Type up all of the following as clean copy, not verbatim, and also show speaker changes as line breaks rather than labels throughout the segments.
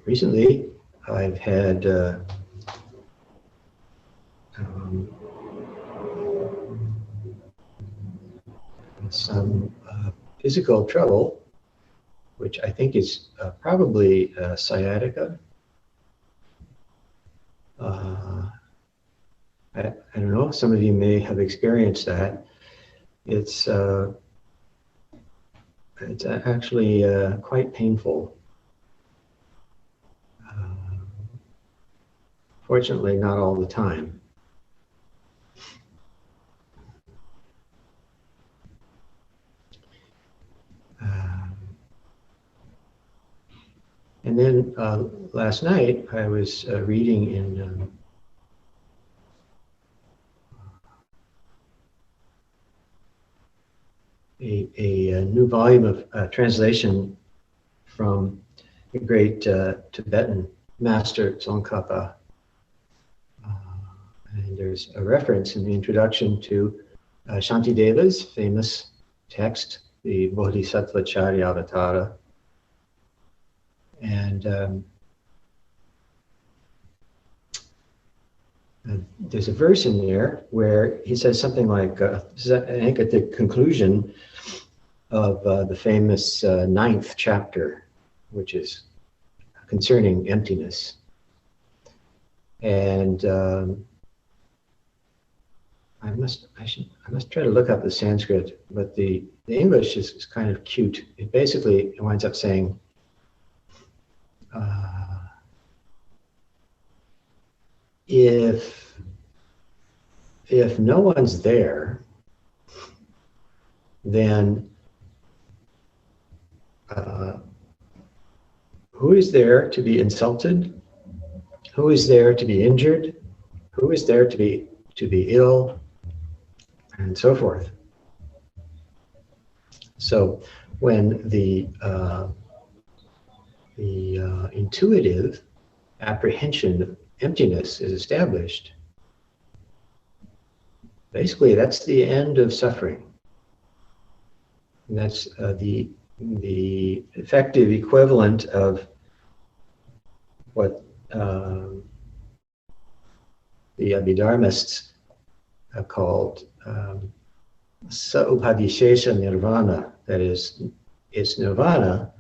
recently I've had um, some physical trouble, which I think is probably sciatica. I don't know, some of you may have experienced that. It's actually quite painful. Fortunately, not all the time. And then last night I was reading in a new volume of translation from the great Tibetan master Tsongkhapa. And there's a reference in the introduction to Shantideva's famous text, the Bodhisattva Charyavatara. And there's a verse in there where he says something like, I think at the conclusion of the famous 9th chapter, which is concerning emptiness. And I must try to look up the Sanskrit, but the English is kind of cute. It basically winds up saying, if no one's there, then who is there to be insulted? Who is there to be injured? Who is there to be ill? And so forth. So when the intuitive apprehension of emptiness is established, basically that's the end of suffering. And that's the effective equivalent of what the Abhidharmists have called sa-upadishesha nirvana. That is, it's nirvana,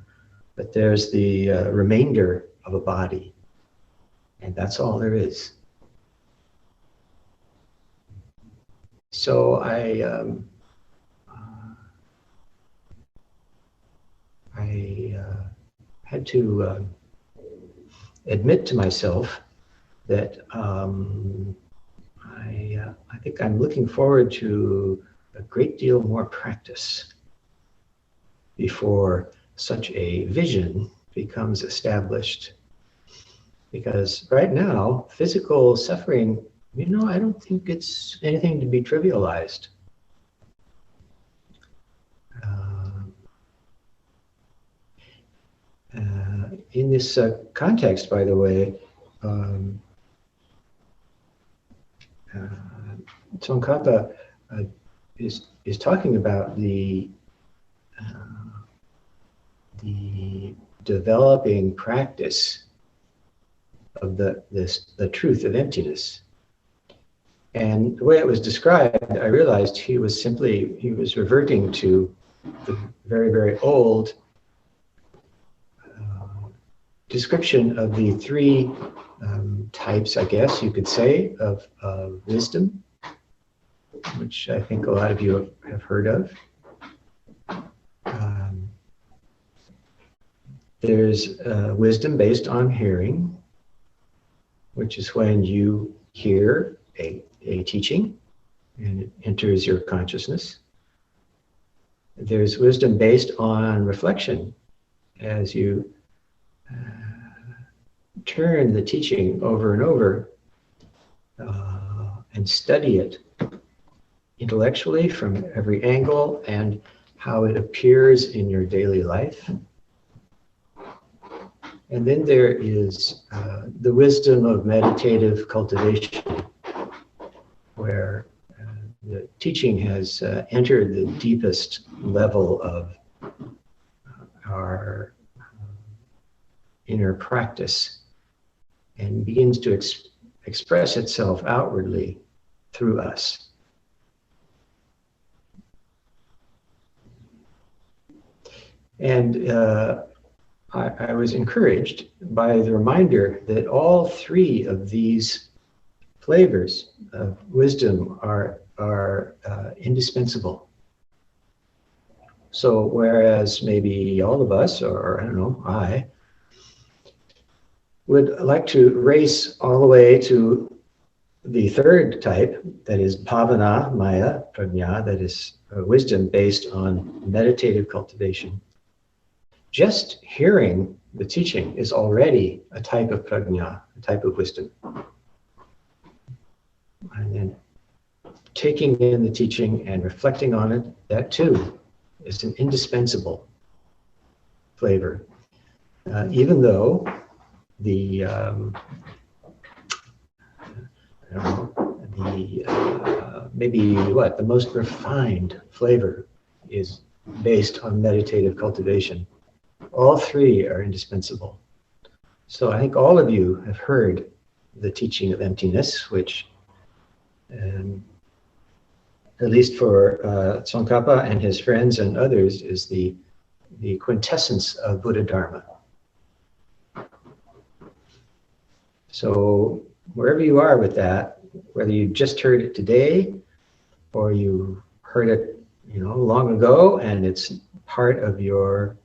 but there's the remainder of a body. And that's all there is. So I had to admit to myself that I think I'm looking forward to a great deal more practice before such a vision becomes established. Because right now, physical suffering, I don't think it's anything to be trivialized. In this context, by the way, Tsongkhapa is talking about the developing practice of the truth of emptiness. And the way it was described, I realized he was reverting to the very, very old description of the three types, I guess you could say, of wisdom, which I think a lot of you have heard of. There's wisdom based on hearing, which is when you hear a teaching and it enters your consciousness. There's wisdom based on reflection, as you turn the teaching over and over and study it intellectually from every angle and how it appears in your daily life. And then there is the wisdom of meditative cultivation, where the teaching has entered the deepest level of our inner practice and begins to express itself outwardly through us. And I was encouraged by the reminder that all three of these flavors of wisdom are indispensable. So whereas maybe all of us, or I don't know, I would like to race all the way to the third type, that is bhavana, maya, prajna, that is wisdom based on meditative cultivation. Just hearing the teaching is already a type of prajna, a type of wisdom. And then taking in the teaching and reflecting on it, that too is an indispensable flavor. Even though the, maybe the most refined flavor is based on meditative cultivation. All three are indispensable. So I think all of you have heard the teaching of emptiness, which, at least for Tsongkhapa and his friends and others, is the quintessence of Buddha Dharma. So wherever you are with that, whether you just heard it today or you heard it, long ago, and it's part of your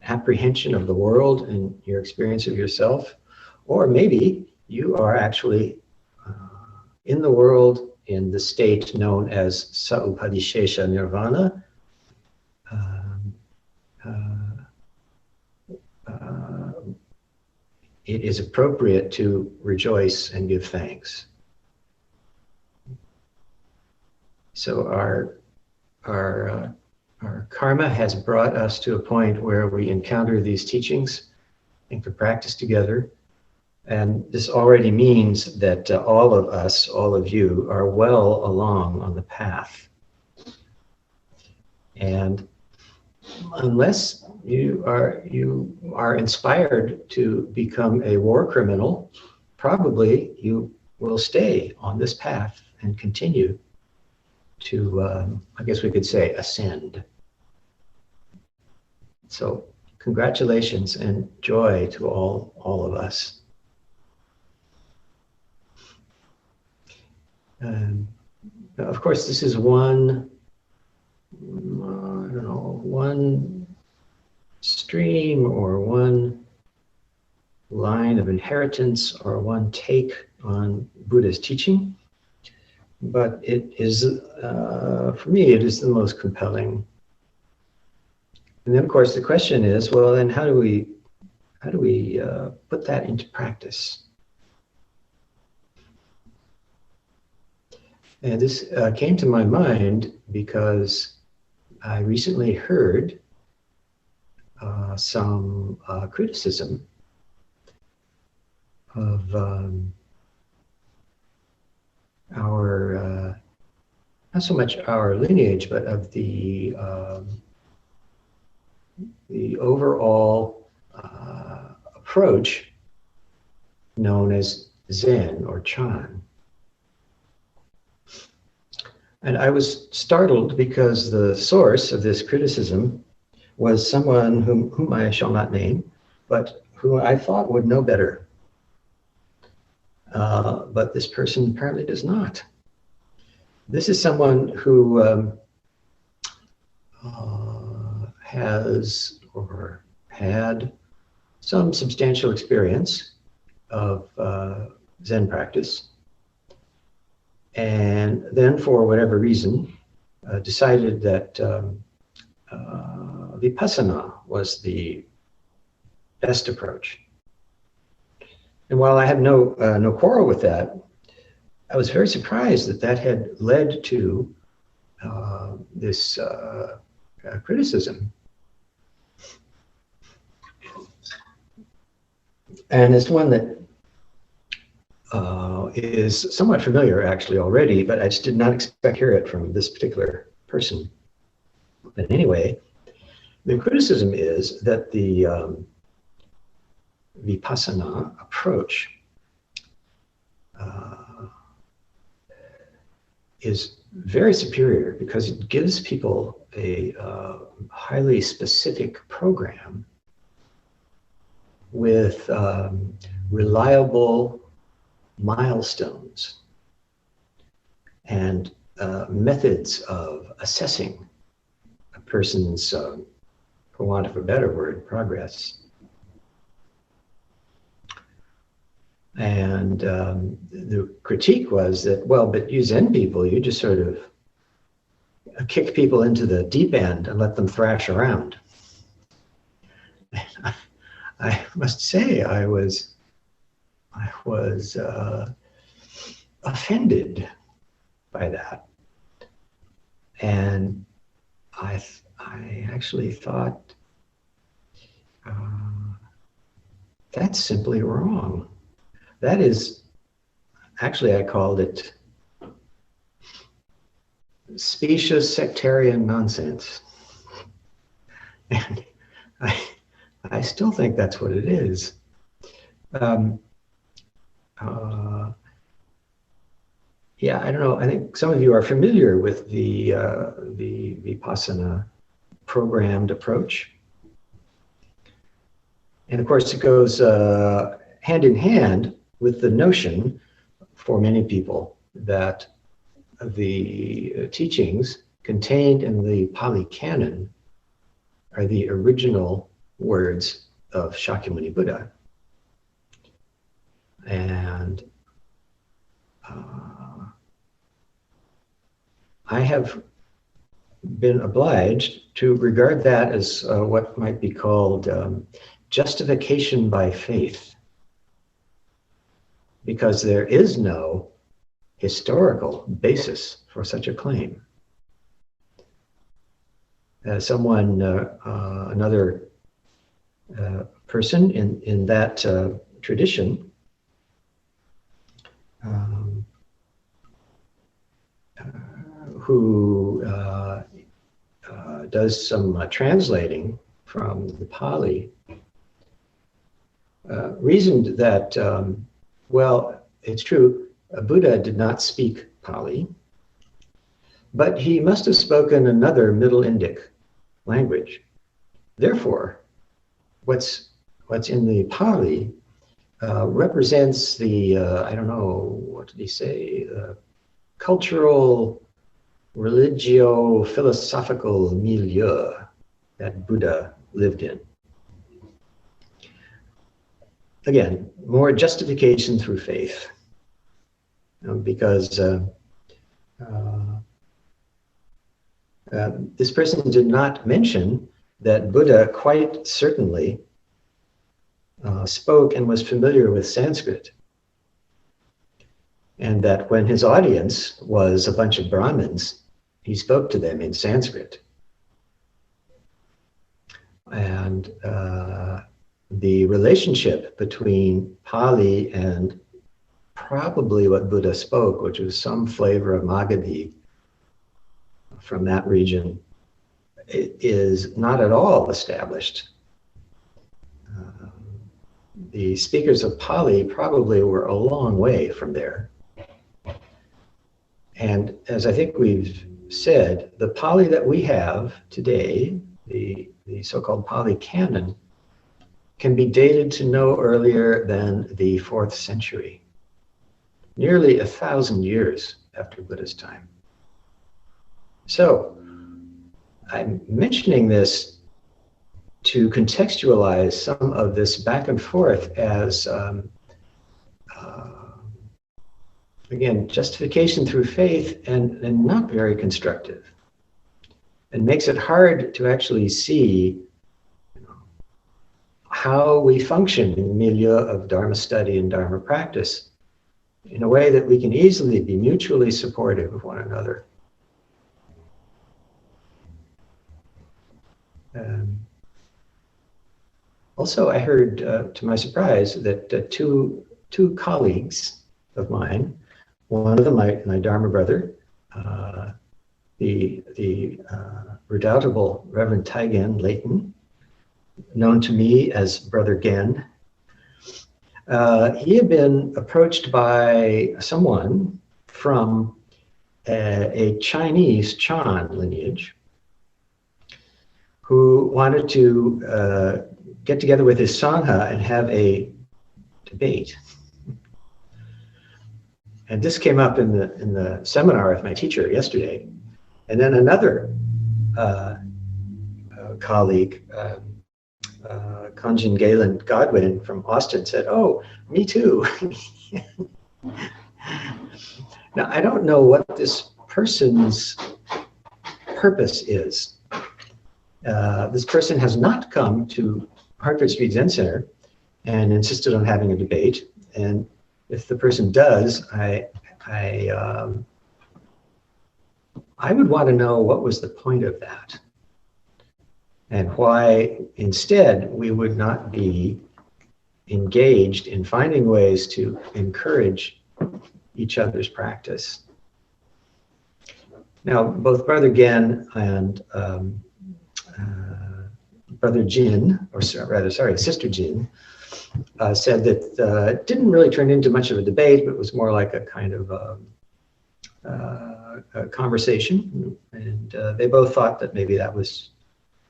apprehension of the world and your experience of yourself, or maybe you are actually in the world in the state known as Saupadishesha Nirvana. It is appropriate to rejoice and give thanks. So our karma has brought us to a point where we encounter these teachings and can practice together. And this already means that all of us, all of you, are well along on the path. And unless you are inspired to become a war criminal, probably you will stay on this path and continue to, I guess we could say, ascend. So congratulations and joy to all of us. Of course, this is one stream or one line of inheritance or one take on Buddha's teaching, but it is, for me, it is the most compelling. And then, of course, the question is, well, then how do we put that into practice? And this came to my mind because I recently heard some criticism of our, not so much our lineage, but of the overall approach known as Zen or Chan. And I was startled because the source of this criticism was someone whom I shall not name, but who I thought would know better. But this person apparently does not. This is someone who has or had some substantial experience of Zen practice, and then for whatever reason decided that Vipassana was the best approach. And while I have no quarrel with that, I was very surprised that had led to this criticism. And it's one that is somewhat familiar actually already, but I just did not expect to hear it from this particular person. But anyway, the criticism is that the Vipassana approach is very superior because it gives people a highly specific program with reliable milestones and methods of assessing a person's, for want of a better word, progress. And the critique was that, well, but you Zen people, you just sort of kick people into the deep end and let them thrash around. I must say, I was offended by that, and I actually thought that's simply wrong. That is, actually, I called it specious sectarian nonsense, and I still think that's what it is. Yeah, I don't know. I think some of you are familiar with the Vipassana programmed approach. And of course, it goes hand in hand with the notion for many people that the teachings contained in the Pali Canon are the original words of Shakyamuni Buddha. And I have been obliged to regard that as what might be called justification by faith, because there is no historical basis for such a claim. Someone, another person in that tradition who does some translating from the Pali, reasoned that, well, it's true, Buddha did not speak Pali, but he must have spoken another Middle Indic language. Therefore, what's in the Pali represents the, I don't know, what did he say, cultural, religio-philosophical milieu that Buddha lived in. Again, more justification through faith, because this person did not mention that Buddha quite certainly spoke and was familiar with Sanskrit, and that when his audience was a bunch of Brahmins, he spoke to them in Sanskrit. And the relationship between Pali and probably what Buddha spoke, which was some flavor of Magadhi from that region, it is not at all established. The speakers of Pali probably were a long way from there. And as I think we've said, the Pali that we have today, the so-called Pali Canon, can be dated to no earlier than the 4th century, nearly 1,000 years after Buddha's time. So I'm mentioning this to contextualize some of this back and forth as, again, justification through faith and not very constructive, and makes it hard to actually see how we function in the milieu of Dharma study and Dharma practice in a way that we can easily be mutually supportive of one another. Also, I heard, to my surprise, that two colleagues of mine, one of them, my Dharma brother, the redoubtable Reverend Taigen Layton, known to me as Brother Gen, He had been approached by someone from a Chinese Chan lineage who wanted to get together with his Sangha and have a debate. And this came up in the seminar with my teacher yesterday. And then another colleague, Kanjin Galen Godwin from Austin, said, "Oh, me too." Now, I don't know what this person's purpose is. This person has not come to Hartford Street Zen Center and insisted on having a debate. And if the person does, I would want to know what was the point of that, and why instead we would not be engaged in finding ways to encourage each other's practice. Now, both Brother Gen and Brother Jin, or rather, sorry, Sister Jin, said that it didn't really turn into much of a debate, but it was more like a kind of a conversation. And they both thought that maybe that was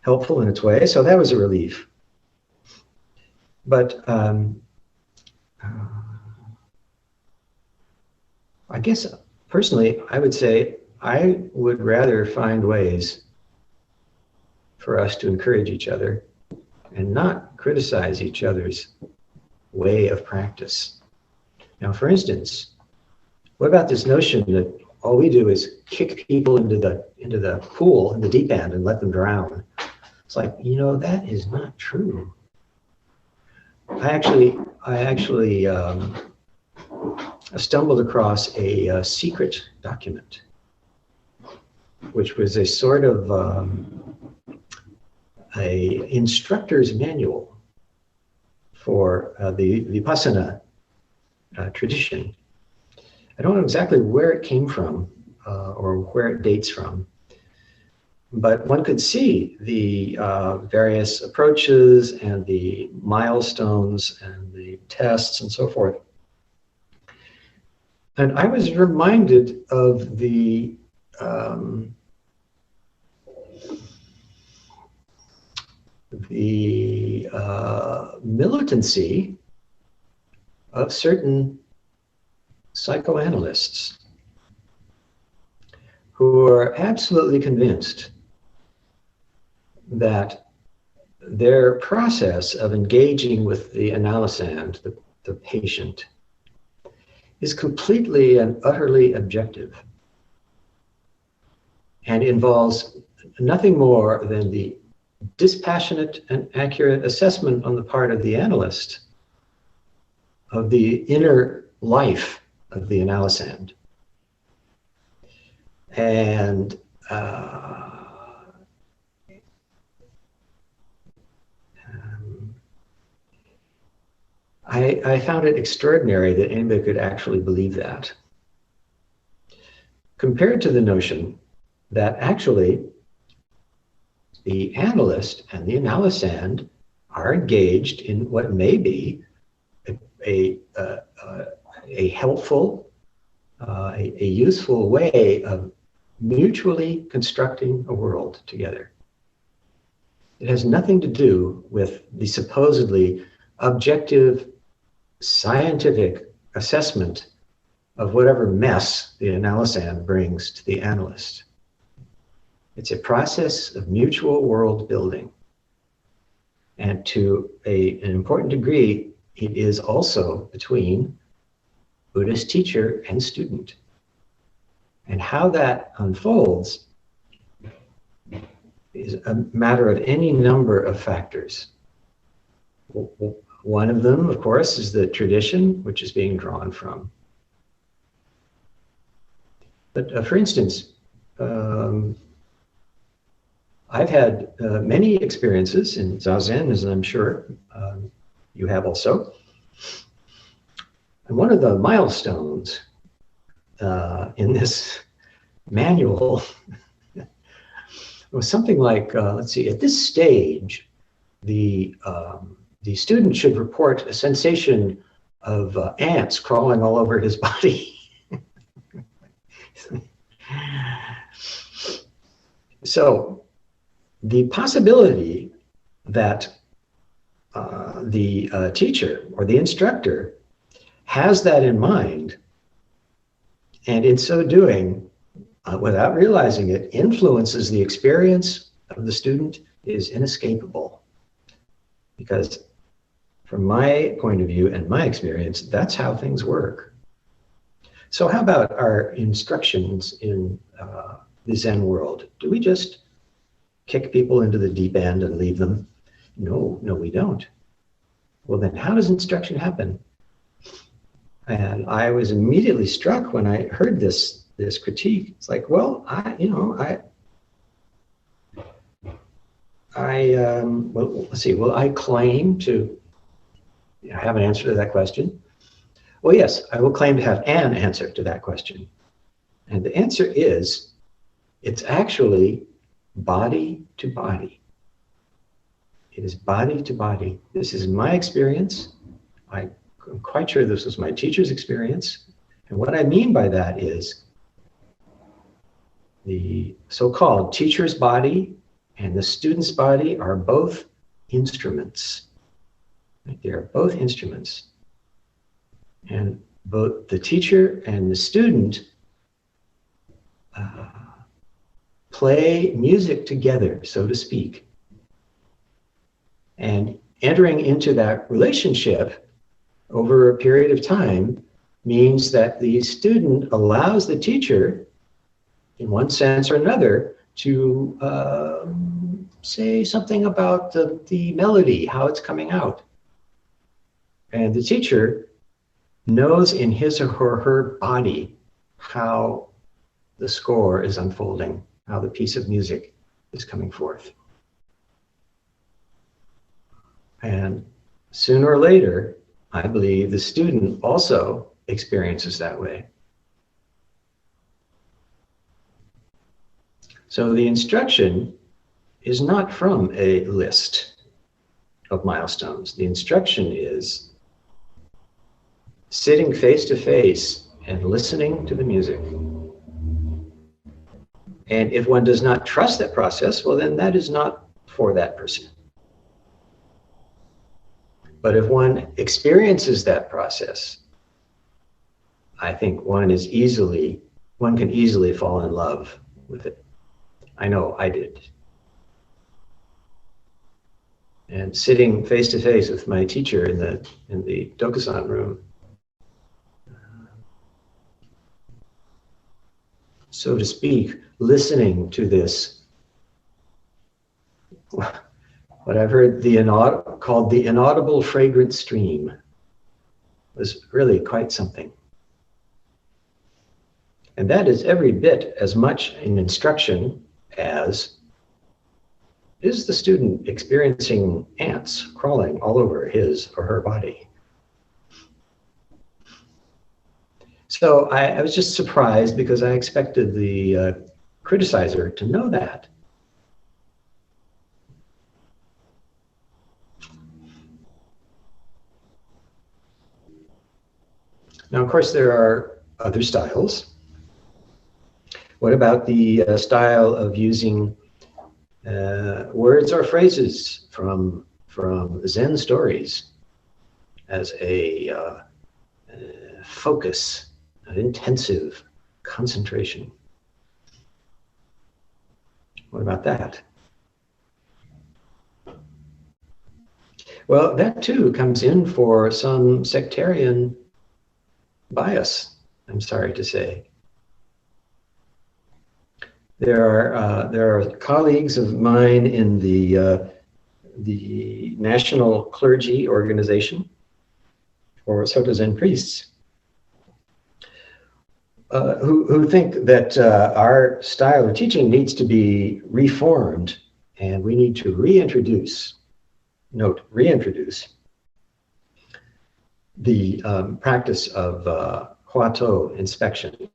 helpful in its way, so that was a relief. But I guess personally, I would say I would rather find ways for us to encourage each other and not criticize each other's way of practice. Now, for instance, what about this notion that all we do is kick people into the pool, in the deep end, and let them drown? It's like, that is not true. I actually stumbled across a secret document, which was a sort of a instructor's manual for the Vipassana tradition. I don't know exactly where it came from or where it dates from, but one could see the various approaches and the milestones and the tests and so forth. And I was reminded of the militancy of certain psychoanalysts who are absolutely convinced that their process of engaging with the analysand, the patient, is completely and utterly objective and involves nothing more than the dispassionate and accurate assessment on the part of the analyst of the inner life of the analysand. And I found it extraordinary that anybody could actually believe that, compared to the notion that actually the analyst and the analysand are engaged in what may be a helpful, a useful way of mutually constructing a world together. It has nothing to do with the supposedly objective scientific assessment of whatever mess the analysand brings to the analyst. It's a process of mutual world building. And to an important degree, it is also between Buddhist teacher and student. And how that unfolds is a matter of any number of factors. One of them, of course, is the tradition, which is being drawn from. But for instance, I've had many experiences in Zazen, as I'm sure you have also. And one of the milestones in this manual was something like, let's see, at this stage, the student should report a sensation ants crawling all over his body. So the possibility that the teacher or the instructor has that in mind, and in so doing, without realizing it, influences the experience of the student is inescapable. Because from my point of view and my experience, that's how things work. So how about our instructions in the Zen world? Do we just kick people into the deep end and leave them? No, we don't. Well, then how does instruction happen? And I was immediately struck when I heard this critique. It's like, well, well, let's see. Will I claim to have an answer to that question? Well, yes, I will claim to have an answer to that question. And the answer is, it's actually body to body. It is body to body. This is my experience. I'm quite sure this was my teacher's experience. And what I mean by that is the so-called teacher's body and the student's body are both instruments. They are both instruments. And both the teacher and the student play music together, so to speak. And entering into that relationship over a period of time means that the student allows the teacher, in one sense or another, to say something about the melody, how it's coming out. And the teacher knows in his or her body how the score is unfolding, how the piece of music is coming forth. And sooner or later, I believe the student also experiences that way. So the instruction is not from a list of milestones. The instruction is sitting face to face and listening to the music. And if one does not trust that process, well, then that is not for that person. But if one experiences that process, I think one can easily fall in love with it. I know I did. And sitting face to face with my teacher in the Dokusan room, so to speak, listening to this, what I've heard called the inaudible fragrant stream, was really quite something. And that is every bit as much an instruction as is the student experiencing ants crawling all over his or her body. So I was just surprised because I expected the criticizer to know that. Now, of course, there are other styles. What about the style of using words or phrases from Zen stories as a focus, an intensive concentration? What about that? Well, that too comes in for some sectarian bias, I'm sorry to say. There are colleagues of mine in the National Clergy Organization, or Soto Zen priests, who think that our style of teaching needs to be reformed, and we need to reintroduce the practice of Huato inspection,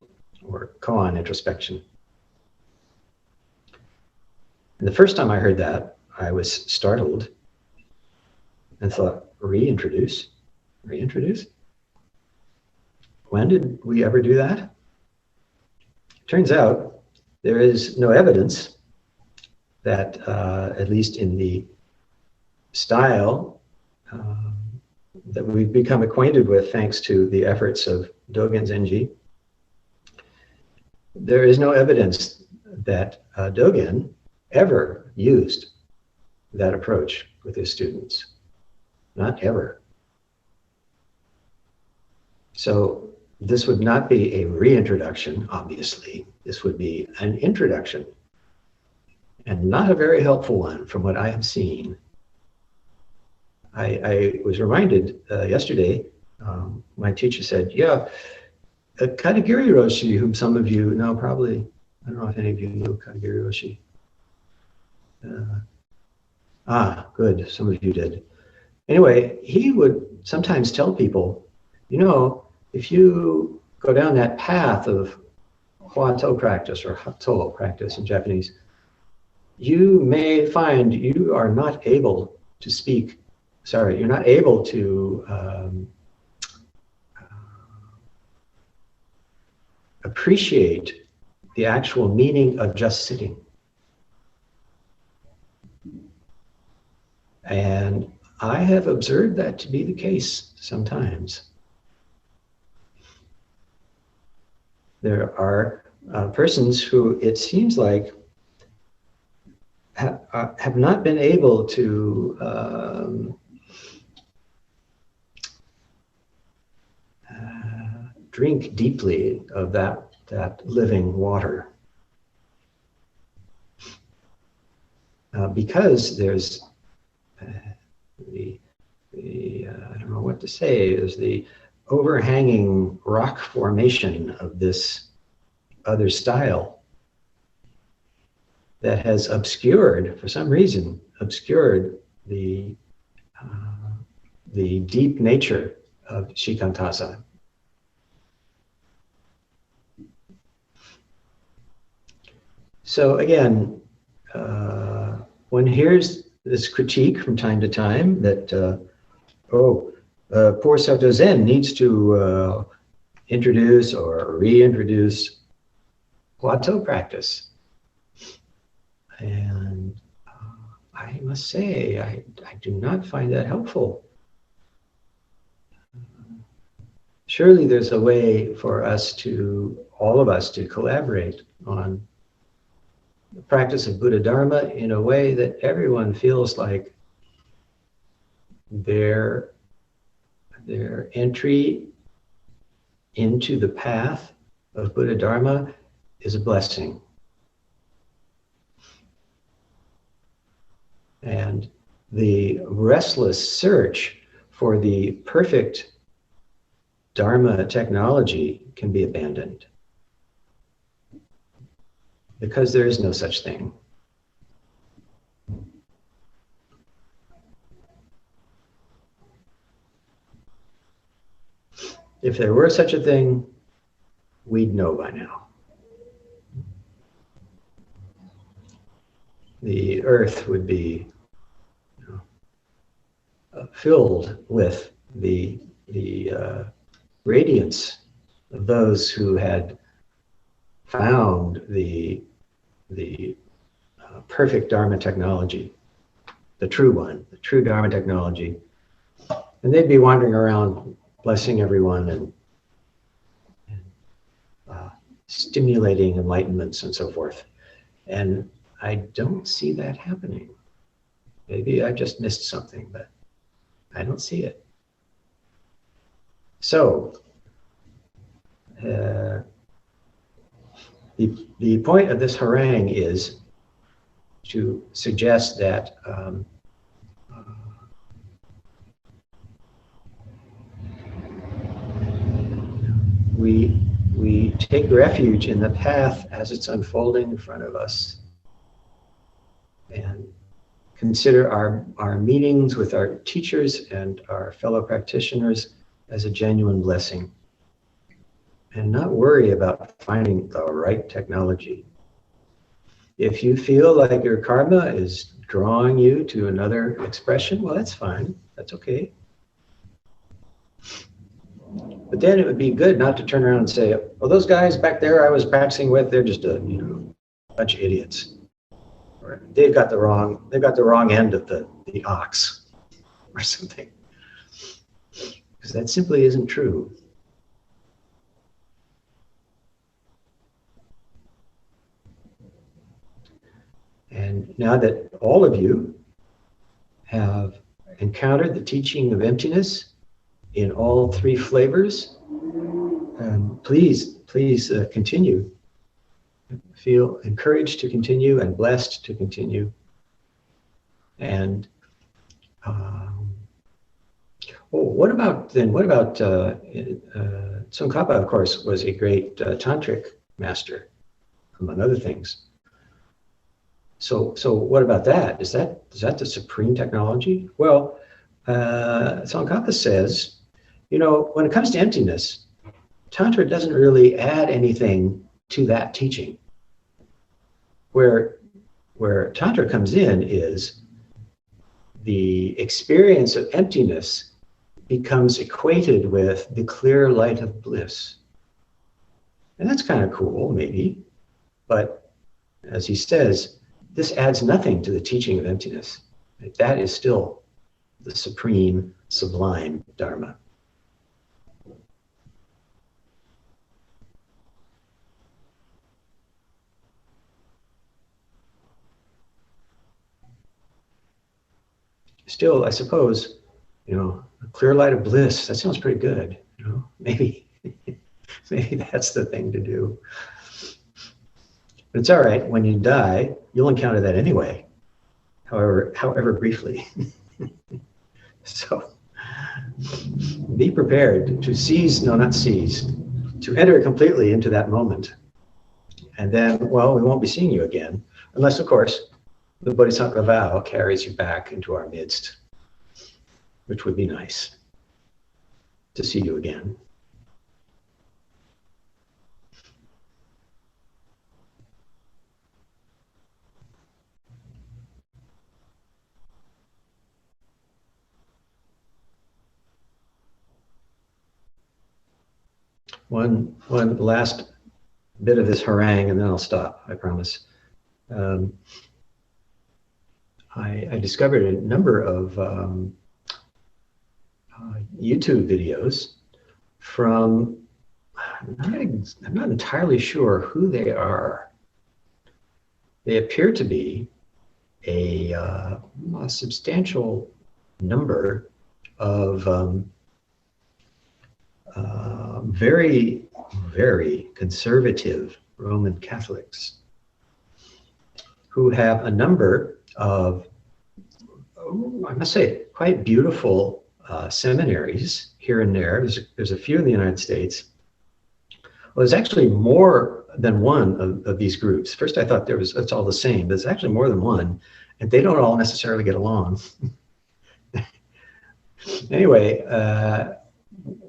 or koan introspection. And the first time I heard that, I was startled and thought, reintroduce? When did we ever do that? Turns out there is no evidence that, at least in the style that we've become acquainted with thanks to the efforts of Dogen Zenji, there is no evidence that Dogen ever used that approach with his students. Not ever. So this would not be a reintroduction, obviously. This would be an introduction, and not a very helpful one from what I have seen. I was reminded yesterday, my teacher said, yeah, Katagiri Roshi, whom some of you know probably, I don't know if any of you know Katagiri Roshi. Good, some of you did. Anyway, he would sometimes tell people, you know, if you go down that path of Hua-to practice or Hato practice in Japanese, you may find you are not able to speak, you're not able to appreciate the actual meaning of just sitting. And I have observed that to be the case sometimes. There are persons who it seems like have not been able to drink deeply of that living water. Because there's I don't know what to say, is the overhanging rock formation of this other style that has obscured, for some reason, the deep nature of Shikantasa. So again, one hears this critique from time to time that, poor Soto Zen needs to introduce or reintroduce Hua-to practice. And I must say, I do not find that helpful. Surely there's a way for us all of us to collaborate on the practice of Buddha Dharma in a way that everyone feels like their entry into the path of Buddha Dharma is a blessing. And the restless search for the perfect Dharma technology can be abandoned, because there is no such thing. If there were such a thing, we'd know by now. The earth would be filled with the radiance of those who had found the perfect Dharma technology, the true one, the true Dharma technology. And they'd be wandering around blessing everyone and stimulating enlightenments and so forth. And I don't see that happening. Maybe I just missed something, but I don't see it. So, the point of this harangue is to suggest that we take refuge in the path as it's unfolding in front of us, and consider our meetings with our teachers and our fellow practitioners as a genuine blessing, and not worry about finding the right technology. If you feel like your karma is drawing you to another expression, well, that's fine. That's okay. But then it would be good not to turn around and say, well, those guys back there I was practicing with, they're just a bunch of idiots. Or they've got the wrong end of the ox or something. Because that simply isn't true. And now that all of you have encountered the teaching of emptiness in all three flavors, please continue. Feel encouraged to continue and blessed to continue. And what about Tsongkhapa, of course, was a great tantric master, among other things. So what about that? Is that the supreme technology? Well, Tsongkhapa says, when it comes to emptiness, Tantra doesn't really add anything to that teaching. Where Tantra comes in is the experience of emptiness becomes equated with the clear light of bliss. And that's kind of cool, maybe. But as he says, this adds nothing to the teaching of emptiness. That is still the supreme, sublime Dharma. Still, I suppose, a clear light of bliss, that sounds pretty good. Maybe that's the thing to do. But it's all right. When you die, you'll encounter that anyway, however briefly. So be prepared to to enter completely into that moment. And then, well, we won't be seeing you again, unless, of course, the Bodhisattva vow carries you back into our midst, which would be nice to see you again. One last bit of this harangue, and then I'll stop, I promise. I discovered a number of YouTube videos from, I'm not entirely sure who they are. They appear to be a substantial number of very, very conservative Roman Catholics who have a number of, I must say, quite beautiful seminaries here and there. There's a few in the United States. Well, there's actually more than one of these groups. First, I thought it's all the same, but there's actually more than one, and they don't all necessarily get along. Anyway,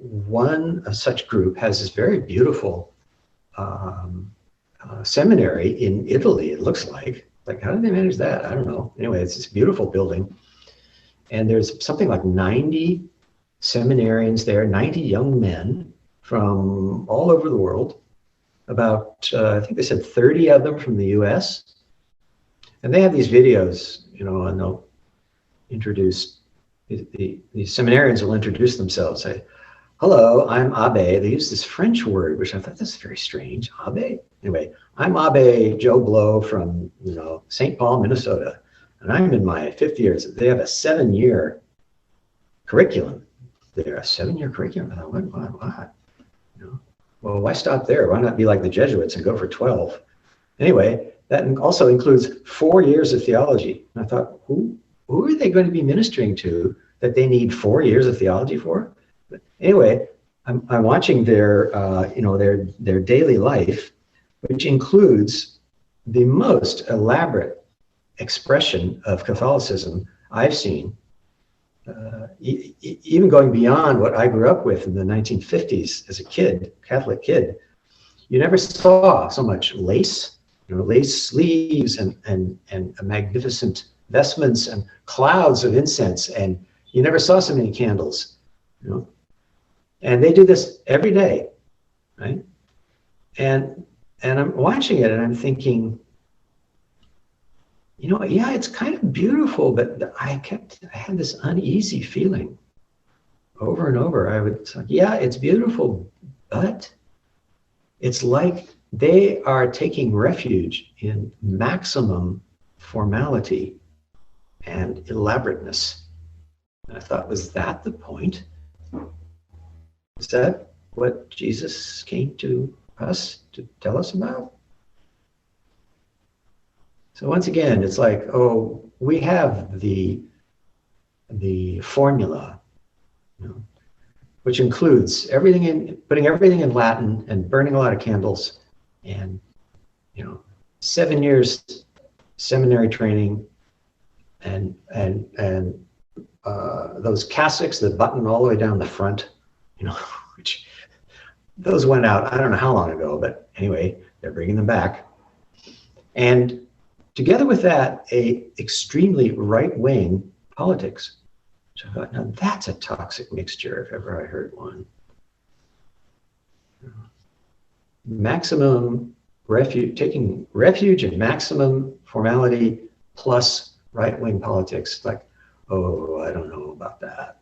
one such group has this very beautiful seminary in Italy, it looks like. Like, how did they manage that? I don't know. Anyway, it's this beautiful building. And there's something like 90 seminarians there, 90 young men from all over the world. About, I think they said 30 of them from the US. And they have these videos, and they'll introduce, the seminarians will introduce themselves, say, hello, I'm Abe. They use this French word, which I thought, this is very strange, Abe? Anyway, I'm Abe Joe Blow from, St. Paul, Minnesota, and I'm in my 5th year. They have a 7-year curriculum. They're a 7-year curriculum. I thought, what? Well, why stop there? Why not be like the Jesuits and go for 12? Anyway, that also includes 4 years of theology. And I thought, who are they going to be ministering to that they need 4 years of theology for? But anyway, I'm watching their daily life, which includes the most elaborate expression of Catholicism I've seen, even going beyond what I grew up with in the 1950s as a kid, Catholic kid. You never saw so much lace, lace sleeves and magnificent vestments and clouds of incense, and you never saw so many candles. And they do this every day, right? And I'm watching it and I'm thinking, yeah, it's kind of beautiful, but I had this uneasy feeling over and over. I would say, yeah, it's beautiful, but it's like they are taking refuge in maximum formality and elaborateness. And I thought, was that the point? Is that what Jesus came to us to tell us about? So once again, it's like, oh, we have the formula, which includes putting everything in Latin and burning a lot of candles, and 7 years seminary training, and those cassocks that button all the way down the front, which those went out I don't know how long ago, but anyway, they're bringing them back. And together with that, a extremely right-wing politics. So I thought, now that's a toxic mixture if ever I heard one. Maximum refuge, taking refuge in maximum formality plus right-wing politics. Like, oh, I don't know about that.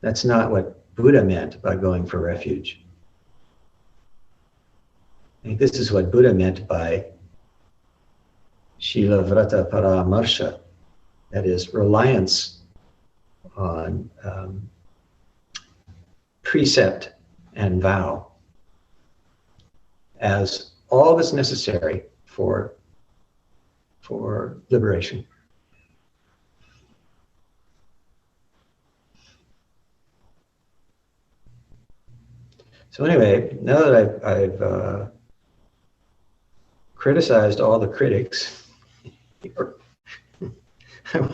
That's not what Buddha meant by going for refuge. I think this is what Buddha meant by Shila Vrata Paramarsha, that is, reliance on precept and vow as all that's necessary for liberation. So anyway, now that I've criticized all the critics, I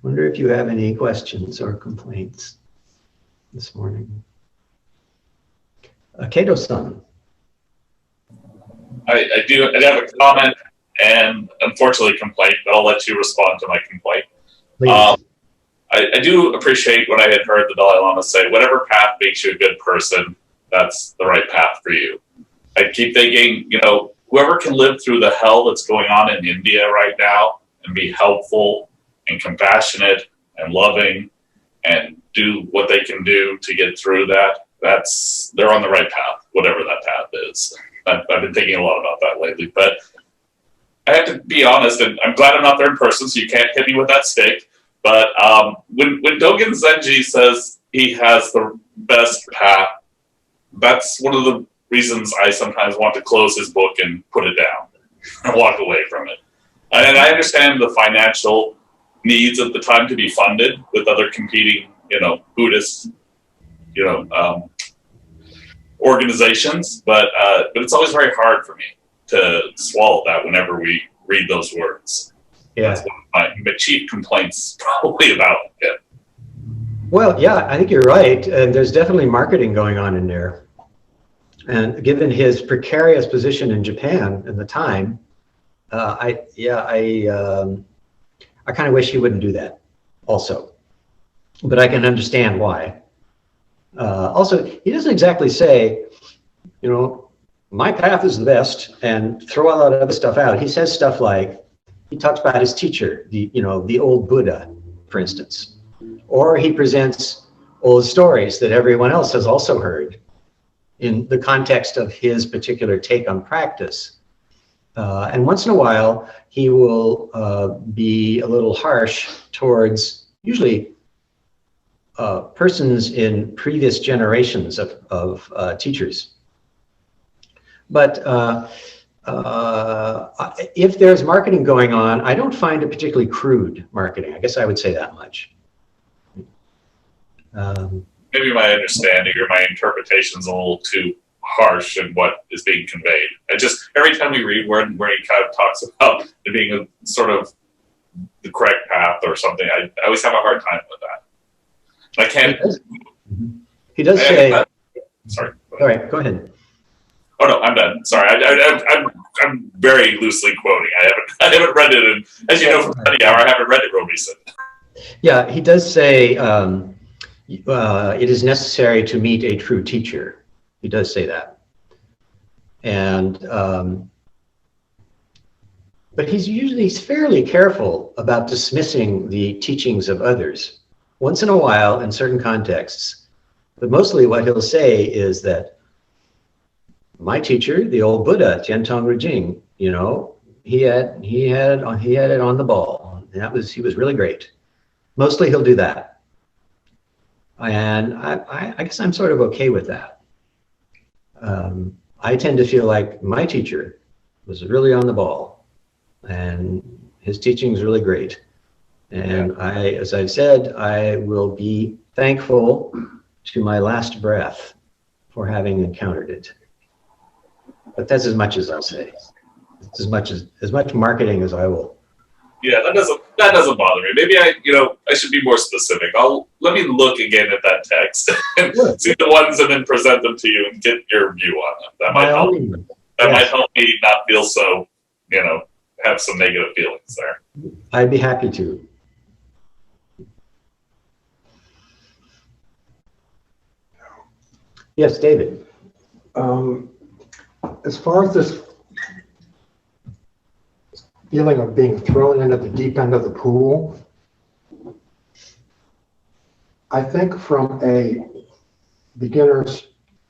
wonder if you have any questions or complaints this morning. Kato-san.
I have a comment and unfortunately a complaint, but I'll let you respond to my complaint. I do appreciate what I had heard the Dalai Lama say, whatever path makes you a good person, that's the right path for you. I keep thinking, whoever can live through the hell that's going on in India right now and be helpful and compassionate and loving and do what they can do to get through that, they're on the right path, whatever that path is. I've been thinking a lot about that lately, but I have to be honest, and I'm glad I'm not there in person, so you can't hit me with that stick. But when Dogen Zenji says he has the best path, that's one of the reasons I sometimes want to close his book and put it down and walk away from it. And I understand the financial needs at the time to be funded with other competing, Buddhist, organizations, but it's always very hard for me to swallow that whenever we read those words. Yeah. That's one of my chief complaints probably about it.
Well, yeah, I think you're right. And there's definitely marketing going on in there. And given his precarious position in Japan in the time, I kind of wish he wouldn't do that also. But I can understand why. Also, he doesn't exactly say, my path is the best and throw all that other stuff out. He says stuff like, he talks about his teacher, the old Buddha, for instance. Or he presents old stories that everyone else has also heard in the context of his particular take on practice. And once in a while, he will be a little harsh towards usually persons in previous generations of teachers. But if there's marketing going on, I don't find it particularly crude marketing. I guess I would say that much.
Maybe my understanding or my interpretation is a little too harsh in what is being conveyed. Every time we read where he kind of talks about it being a sort of the correct path or something, I always have a hard time with that. I can't.
He does say.
Sorry.
All right, go ahead.
Oh no, I'm done. Sorry, I'm very loosely quoting. I haven't read it, and as you know from Study Hour, I haven't read it real recent.
Yeah, he does say it is necessary to meet a true teacher. He does say that. And, but he's fairly careful about dismissing the teachings of others. Once in a while, in certain contexts, but mostly what he'll say is that my teacher, the old Buddha, Tiantong Rujing, you know, he had it on the ball. He was really great. Mostly he'll do that. And I guess I'm sort of okay with that. I tend to feel like my teacher was really on the ball and his teaching is really great. And as I've said, I will be thankful to my last breath for having encountered it. But that's as much as I'll say. It's as much marketing as I will.
Yeah, that doesn't bother me. Maybe I should be more specific. Let me look again at that text and see the ones and then present them to you and get your view on them. That might help. Might help me not feel so, have some negative feelings there.
I'd be happy to. Yes, David.
As far as this feeling of being thrown into the deep end of the pool, I think from a beginner's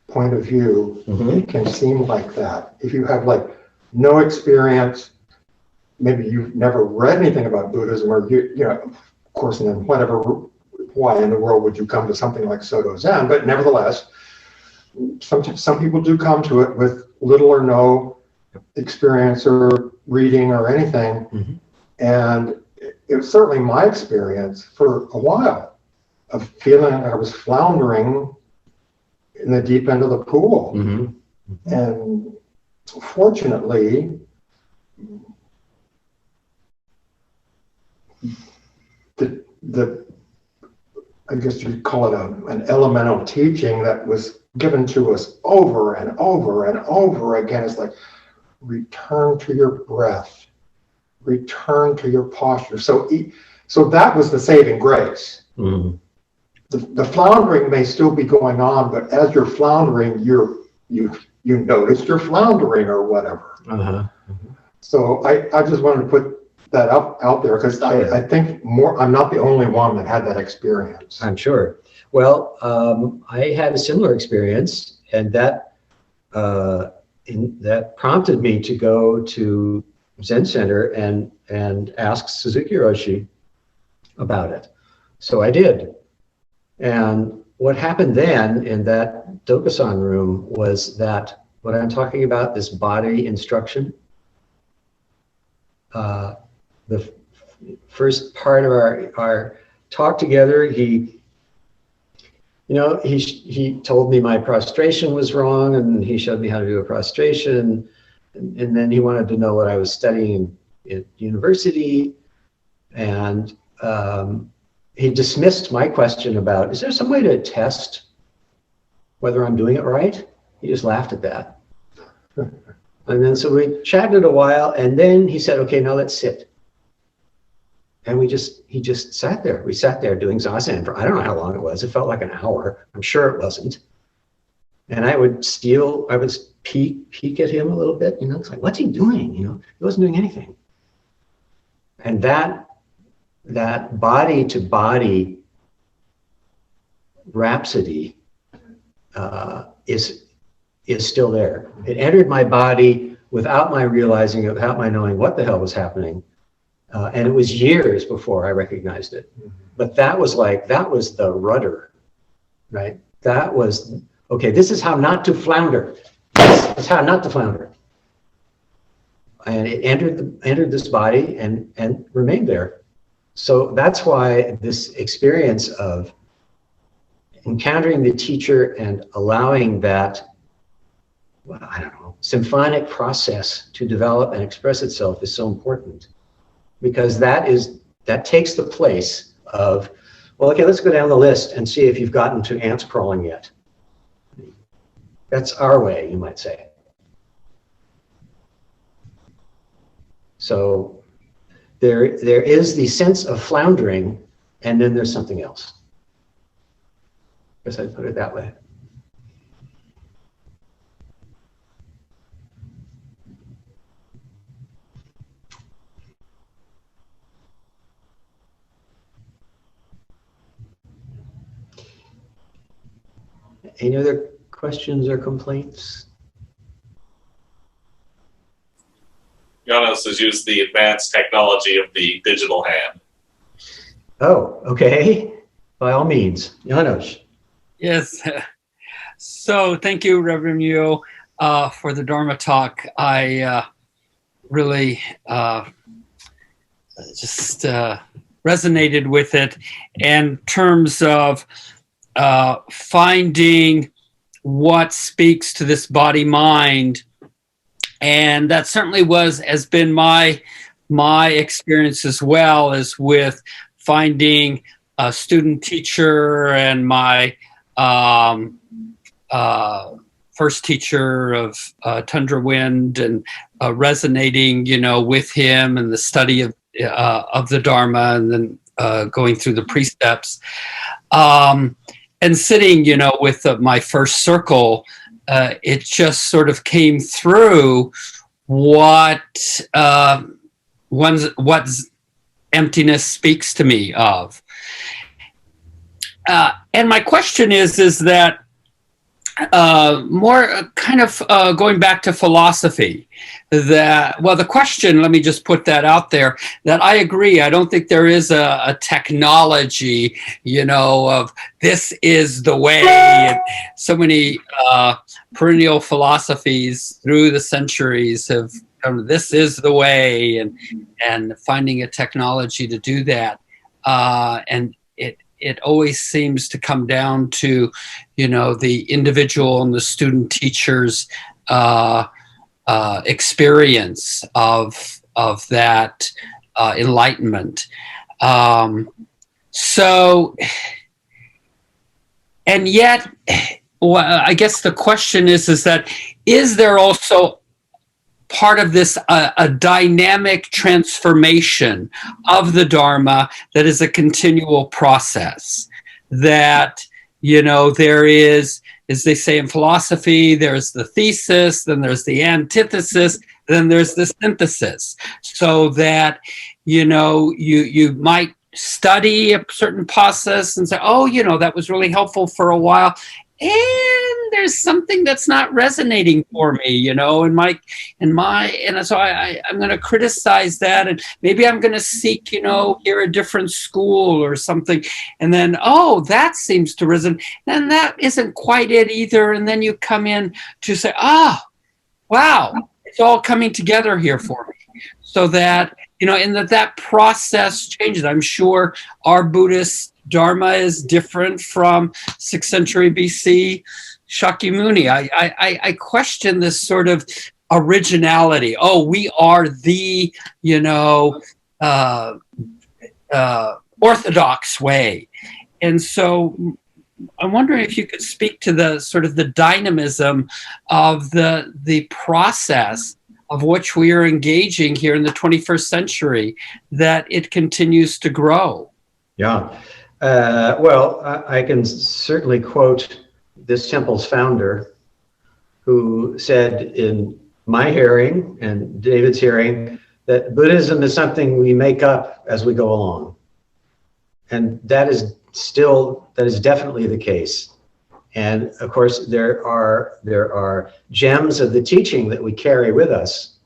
point of view, it can seem like that. If you have like no experience, maybe you've never read anything about Buddhism, or of course, and then why in the world would you come to something like Soto Zen? But nevertheless, some people do come to it with little or no experience or reading or anything. And it was certainly my experience for a while of feeling like I was floundering in the deep end of the pool. And fortunately, the I guess you'd call it an elemental teaching that was given to us over and over and over again. It's like, return to your breath, return to your posture. So that was the saving grace. The floundering may still be going on, but as you're floundering, you notice you're floundering or whatever. So I just wanted to put that out there because I think I'm not the only one that had that experience.
I'm sure. Well, I had a similar experience, and that prompted me to go to Zen Center and ask Suzuki Roshi about it. So I did. And what happened then in that Dokusan room was that what I'm talking about, this body instruction, the first part of our talk together, he told me my prostration was wrong, and he showed me how to do a prostration, and then he wanted to know what I was studying at university, and he dismissed my question about, is there some way to test whether I'm doing it right? He just laughed at that. And then so we chatted a while, and then he said, okay, now let's sit. And he just sat there. We sat there doing zazen for, I don't know how long it was. It felt like an hour. I'm sure it wasn't. And I would peek at him a little bit, it's like, what's he doing? He wasn't doing anything. And that body to body rhapsody is still there. It entered my body without my realizing it, without my knowing what the hell was happening. And it was years before I recognized it. But that was the rudder, right? That was, okay, this is how not to flounder. This is how not to flounder. And it entered this body and remained there. So that's why this experience of encountering the teacher and allowing that, symphonic process to develop and express itself is so important. Because that takes the place of, well, okay, let's go down the list and see if you've gotten to ants crawling yet. That's our way, you might say. So there is the sense of floundering, and then there's something else. Guess I'd put it that way. Any other questions or complaints?
Janos has used the advanced technology of the digital hand.
Oh, okay. By all means, Janos.
Yes. So thank you, Reverend Yo, for the Dharma talk. I really just resonated with it in terms of finding what speaks to this body mind. And that certainly has been my experience as well, as with finding a student teacher and my first teacher of Tundra Wind, and resonating, with him and the study of the Dharma, and then going through the precepts, and sitting, with my first circle. It just sort of came through what emptiness speaks to me of. And my question is that more kind of going back to philosophy, the question, let me just put that out there, that I agree. I don't think there is a technology, of this is the way. And so many perennial philosophies through the centuries have come, this is the way, and finding a technology to do that. And it always seems to come down to, the individual and the student teacher's experience of that enlightenment. So, and yet, well, I guess the question is that, is there also part of this a dynamic transformation of the Dharma that is a continual process? That, there is, as they say in philosophy, there's the thesis, then there's the antithesis, then there's the synthesis. So that, you might study a certain process and say, oh, that was really helpful for a while, and there's something that's not resonating for me, and so I'm going to criticize that, and maybe I'm going to seek, here a different school or something, and then, oh, that seems to resonate, and that isn't quite it either, and then you come in to say, wow, it's all coming together here for me, so that, and that process changes. I'm sure our Buddhist Dharma is different from 6th century BC Shakyamuni. I question this sort of originality. Oh, we are the, orthodox way. And so I'm wondering if you could speak to the sort of the dynamism of the process of which we are engaging here in the 21st century, that it continues to grow.
Yeah. Well, I can certainly quote this temple's founder, who said in my hearing and David's hearing that Buddhism is something we make up as we go along. And that is definitely the case. And of course, there are gems of the teaching that we carry with us,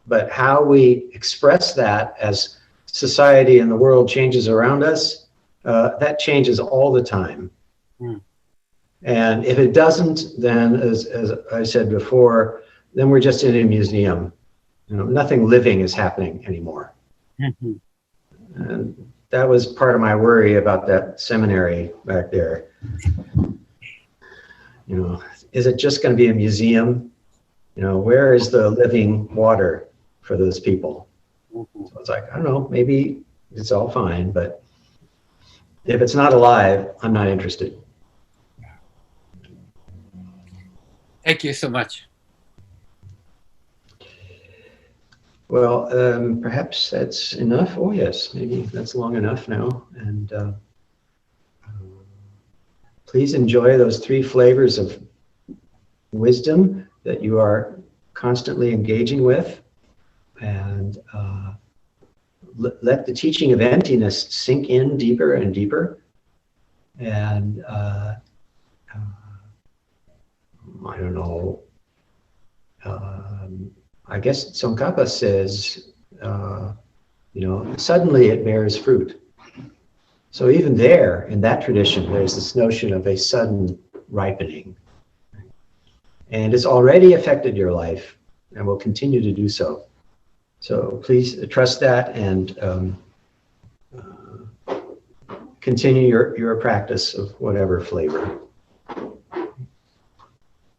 but how we express that as society and the world changes around us, that changes all the time. Mm. And if it doesn't, then as I said before, then we're just in a museum. Nothing living is happening anymore. Mm-hmm. And that was part of my worry about that seminary back there. Is it just going to be a museum? Where is the living water for those people? Mm-hmm. So it's like, I don't know, maybe it's all fine, but if it's not alive, I'm not interested.
Thank you so much.
Well, perhaps that's enough. Oh, yes, maybe that's long enough now. And please enjoy those three flavors of wisdom that you are constantly engaging with, and let the teaching of emptiness sink in deeper and deeper. And I don't know, I guess Tsongkhapa says, suddenly it bears fruit. So even there, in that tradition, there's this notion of a sudden ripening. And it's already affected your life and will continue to do so. So please trust that and continue your practice of whatever flavor.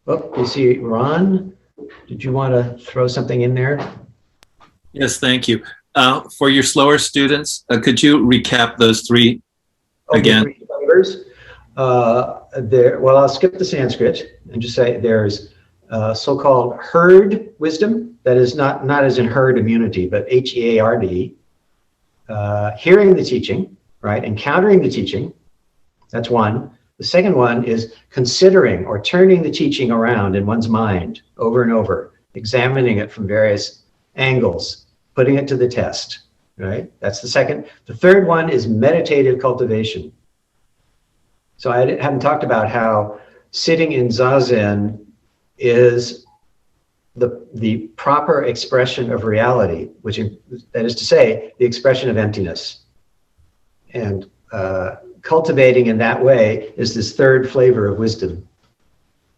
Oh, you see Ron, did you want to throw something in there?
Yes, thank you. For your slower students, could you recap those three again?
The three flavors. Well, I'll skip the Sanskrit and just say there's so-called herd wisdom, that is not as in herd immunity, but H-E-A-R-D, hearing the teaching, right, encountering the teaching, that's one. The second one is considering or turning the teaching around in one's mind over and over, examining it from various angles, putting it to the test, right? That's the second. The third one is meditative cultivation. So I haven't talked about how sitting in Zazen is the proper expression of reality, that is to say, the expression of emptiness. And cultivating in that way is this third flavor of wisdom.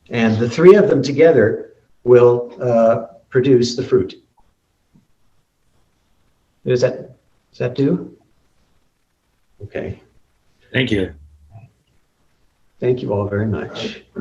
And the three of them together will produce the fruit. Does that do? Okay.
Thank you.
Thank you all very much.